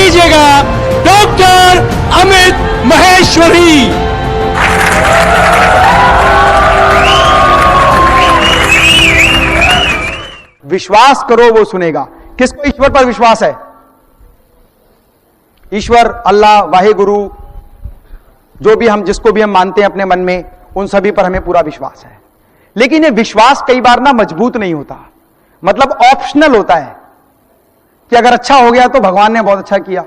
कीजिएगा डॉक्टर अमित महेश्वरी। विश्वास करो वो सुनेगा। किसको ईश्वर पर विश्वास है? ईश्वर, अल्लाह, वाहेगुरु, जो भी हम जिसको भी हम मानते हैं अपने मन में, उन सभी पर हमें पूरा विश्वास है। लेकिन ये विश्वास कई बार ना मजबूत नहीं होता, मतलब ऑप्शनल होता है कि अगर अच्छा हो गया तो भगवान ने बहुत अच्छा किया,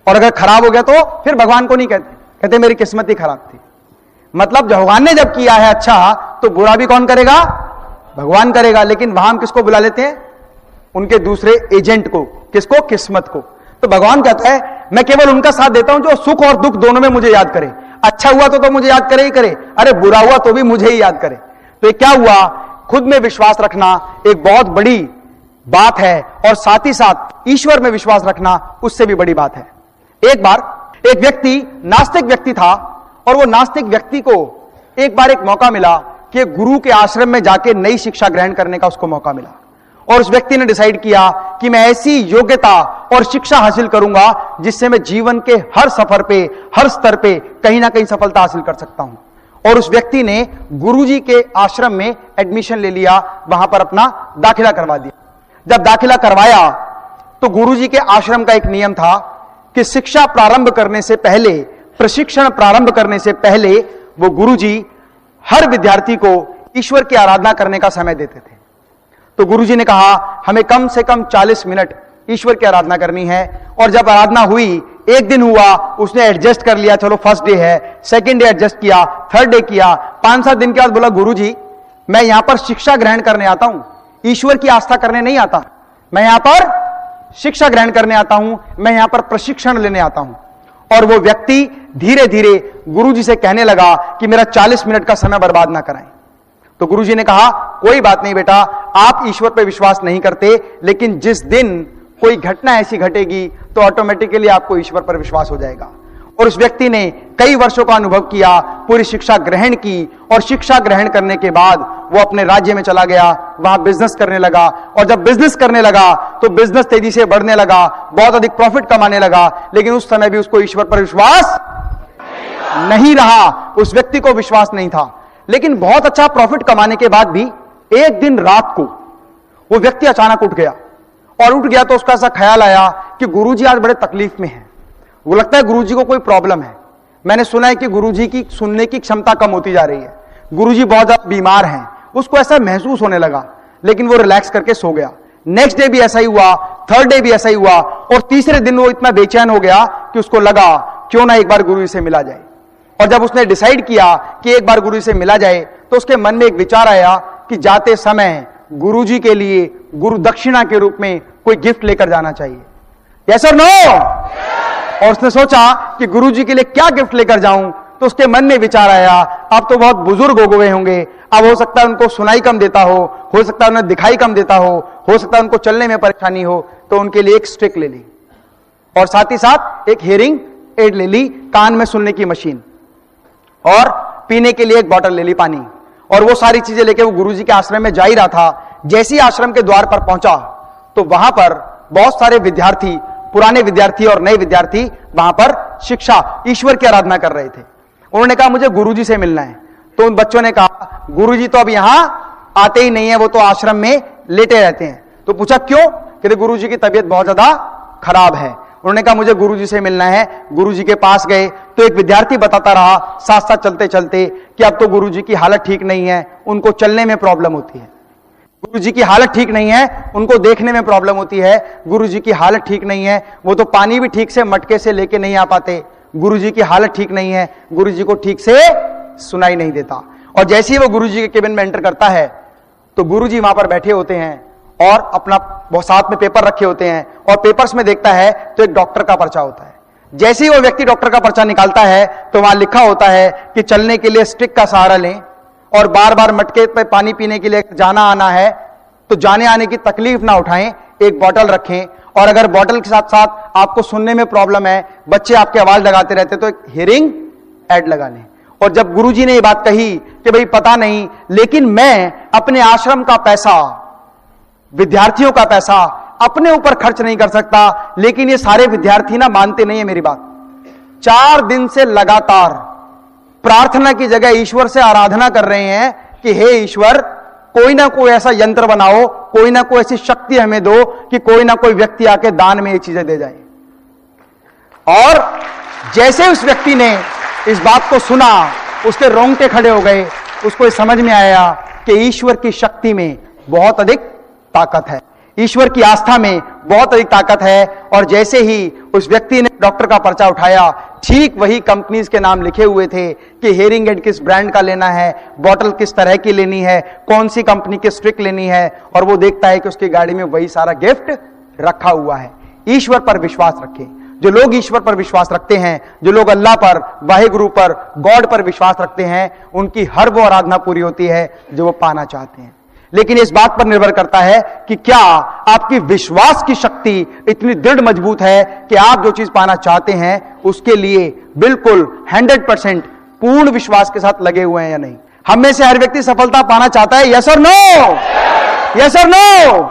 और अगर खराब हो गया तो फिर भगवान को नहीं कहते, कहते मेरी किस्मत ही खराब थी। मतलब भगवान ने जब किया है अच्छा, तो बुरा भी कौन करेगा? भगवान करेगा। लेकिन वहां हम किसको बुला लेते हैं? उनके दूसरे एजेंट को। किसको? किस्मत को। तो भगवान कहता है मैं केवल उनका साथ देता हूं जो सुख और दुख दोनों में मुझे याद करे। अच्छा हुआ तो मुझे याद करे ही करे, अरे बुरा हुआ तो भी मुझे ही याद करे। तो ये क्या हुआ? खुद में विश्वास रखना एक बहुत बड़ी बात है, और साथ ही साथ ईश्वर में विश्वास रखना उससे भी बड़ी बात है। एक बार एक व्यक्ति नास्तिक व्यक्ति था, और वो नास्तिक व्यक्ति को एक बार एक मौका मिला कि गुरु के आश्रम में जाके नई शिक्षा ग्रहण करने का उसको मौका मिला। और उस व्यक्ति ने डिसाइड किया कि मैं ऐसी योग्यता और शिक्षा हासिल करूंगा जिससे मैं जीवन के हर सफर पे, हर स्तर पे कहीं ना कहीं सफलता हासिल कर सकता हूं। और उस व्यक्ति ने गुरुजी के आश्रम में एडमिशन ले लिया, वहां पर अपना दाखिला करवा दिया। जब दाखिला करवाया तो गुरुजी के आश्रम का एक नियम था कि शिक्षा प्रारंभ करने से पहले, प्रशिक्षण प्रारंभ करने से पहले वो गुरुजी हर विद्यार्थी को ईश्वर की आराधना करने का समय देते थे। तो गुरुजी ने कहा हमें कम से कम 40 मिनट ईश्वर की आराधना करनी है। और जब आराधना हुई, एक दिन हुआ, उसने एडजस्ट कर लिया, चलो फर्स्ट डे है, सेकंड डे एडजस्ट किया, थर्ड डे किया, 5-7 दिन के बाद बोला गुरुजी मैं यहां पर शिक्षा ग्रहण करने आता हूं, ईश्वर की आस्था करने नहीं आता, मैं यहां पर शिक्षा ग्रहण करने आता हूं, मैं यहां पर प्रशिक्षण लेने आता हूं। और वो व्यक्ति धीरे धीरे गुरुजी से कहने लगा कि मेरा 40 मिनट का समय बर्बाद ना कराएं। तो गुरुजी ने कहा कोई बात नहीं बेटा, आप ईश्वर पर विश्वास नहीं करते, लेकिन जिस दिन कोई घटना ऐसी घटेगी तो ऑटोमेटिकली आपको ईश्वर पर विश्वास हो जाएगा। और उस व्यक्ति ने कई वर्षों का अनुभव किया, पूरी शिक्षा ग्रहण की, और शिक्षा ग्रहण करने के बाद वो अपने राज्य में चला गया, वहां बिजनेस करने लगा। और जब बिजनेस करने लगा तो बिजनेस तेजी से बढ़ने लगा, बहुत अधिक प्रॉफिट कमाने लगा। लेकिन उस समय भी उसको ईश्वर पर विश्वास नहीं रहा, उस व्यक्ति को विश्वास नहीं था। लेकिन बहुत अच्छा प्रॉफिट कमाने के बाद भी एक दिन रात को वो व्यक्ति अचानक उठ गया, और उठ गया तो उसका ऐसा ख्याल आया कि गुरुजी आज बड़े तकलीफ में हैं। वो लगता है गुरुजी को कोई प्रॉब्लम है। मैंने सुना है कि गुरुजी की सुनने की क्षमता कम होती जा रही है, गुरुजी बहुत ज्यादा बीमार हैं। उसको ऐसा महसूस होने लगा, लेकिन वो रिलैक्स करके सो गया। नेक्स्ट डे भी ऐसा ही हुआ, थर्ड डे भी ऐसा ही हुआ, और तीसरे दिन वो इतना बेचैन हो गया कि उसको लगा क्यों ना एक बार गुरुजी से मिला जाए। और जब उसने डिसाइड किया कि एक बार गुरुजी से मिला जाए, तो उसके मन में एक विचार आया कि जाते समय गुरुजी के लिए गुरु दक्षिणा के रूप में कोई गिफ्ट लेकर जाना चाहिए। यस और नो? और उसने सोचा कि गुरुजी के लिए क्या गिफ्ट लेकर जाऊं। तो उसके मन में विचार आया अब तो बहुत बुजुर्ग हो गए होंगे, अब हो सकता है उनको सुनाई कम देता हो सकता है उन्हें दिखाई कम देता हो सकता है उनको चलने में परेशानी हो। तो उनके लिए एक स्टिक ले ली, और साथ ही साथ एक हियरिंग एड ले ली, कान में सुनने की मशीन, और पीने के लिए एक बोतल ले ली पानी। और वो सारी चीजें लेके वो गुरुजी के आश्रम में जा ही रहा था। जैसे ही आश्रम के द्वार पर पहुंचा तो वहां पर बहुत सारे विद्यार्थी, पुराने विद्यार्थी और नए विद्यार्थी वहां पर शिक्षा, ईश्वर की आराधना कर रहे थे। उन्होंने कहा मुझे गुरुजी से मिलना है। तो उन बच्चों ने कहा गुरुजी तो अब यहां आते ही नहीं है, वो तो आश्रम में लेटे रहते हैं। तो पूछा क्यों? कहते गुरुजी की तबीयत बहुत ज्यादा खराब है। उन्होंने कहा मुझे गुरुजी से मिलना है। गुरुजी के पास गए तो एक विद्यार्थी बताता रहा साथ साथ चलते चलते कि अब तो गुरुजी की हालत ठीक नहीं है, उनको चलने में प्रॉब्लम होती है। गुरुजी की हालत ठीक नहीं है, उनको देखने में प्रॉब्लम होती है। गुरुजी की हालत ठीक नहीं है, वो तो पानी भी ठीक से मटके से लेके नहीं आ पाते। गुरुजी की हालत ठीक नहीं है, गुरुजी को ठीक से सुनाई नहीं देता। और जैसे ही वो गुरुजी के केबिन में एंटर करता है तो गुरुजी वहां पर बैठे होते हैं और अपना बहुत साथ में पेपर रखे होते हैं, और पेपर्स में देखता है तो एक डॉक्टर का पर्चा होता है। जैसे ही वो व्यक्ति डॉक्टर का पर्चा निकालता है तो वहां लिखा होता है कि चलने के लिए स्टिक का सहारा लें, और बार बार मटके पे पानी पीने के लिए जाना आना है तो जाने आने की तकलीफ ना उठाएं, एक बोतल रखें। और अगर बोतल के साथ साथ आपको सुनने में प्रॉब्लम है, बच्चे आपके आवाज लगाते रहते, तो एक हियरिंग ऐड लगा लें। और जब गुरुजी ने ये बात कही कि भाई पता नहीं, लेकिन मैं अपने आश्रम का पैसा, विद्यार्थियों का पैसा अपने ऊपर खर्च नहीं कर सकता। लेकिन ये सारे विद्यार्थी ना मानते नहीं है मेरी बात। 4 दिन से लगातार प्रार्थना की जगह ईश्वर से आराधना कर रहे हैं कि हे ईश्वर, कोई ना कोई ऐसा यंत्र बनाओ, कोई ना कोई ऐसी शक्ति हमें दो कि कोई ना कोई व्यक्ति आके दान में ये चीजें दे जाए। और जैसे उस व्यक्ति ने इस बात को सुना, उसके रोंगटे खड़े हो गए। उसको समझ में आया कि ईश्वर की शक्ति में बहुत अधिक ताकत है, ईश्वर की आस्था में बहुत अधिक ताकत है। और जैसे ही उस व्यक्ति ने डॉक्टर का पर्चा उठाया, ठीक वही कंपनीज के नाम लिखे हुए थे कि हेयरिंग एड किस ब्रांड का लेना है, बॉटल किस तरह की लेनी है, कौन सी कंपनी की स्ट्रिक लेनी है। और वो देखता है कि उसकी गाड़ी में वही सारा गिफ्ट रखा हुआ है। ईश्वर पर विश्वास रखें। जो लोग ईश्वर पर विश्वास रखते हैं, जो लोग अल्लाह पर, वाहिगुरु पर, गॉड पर विश्वास रखते हैं, उनकी हर वो आराधना पूरी होती है जो वो पाना चाहते हैं। लेकिन इस बात पर निर्भर करता है कि क्या आपकी विश्वास की शक्ति इतनी दृढ़ मजबूत है कि आप जो चीज पाना चाहते हैं उसके लिए बिल्कुल 100% पूर्ण विश्वास के साथ लगे हुए हैं या नहीं। हम में से हर व्यक्ति सफलता पाना चाहता है, यस और नो? यस और नो?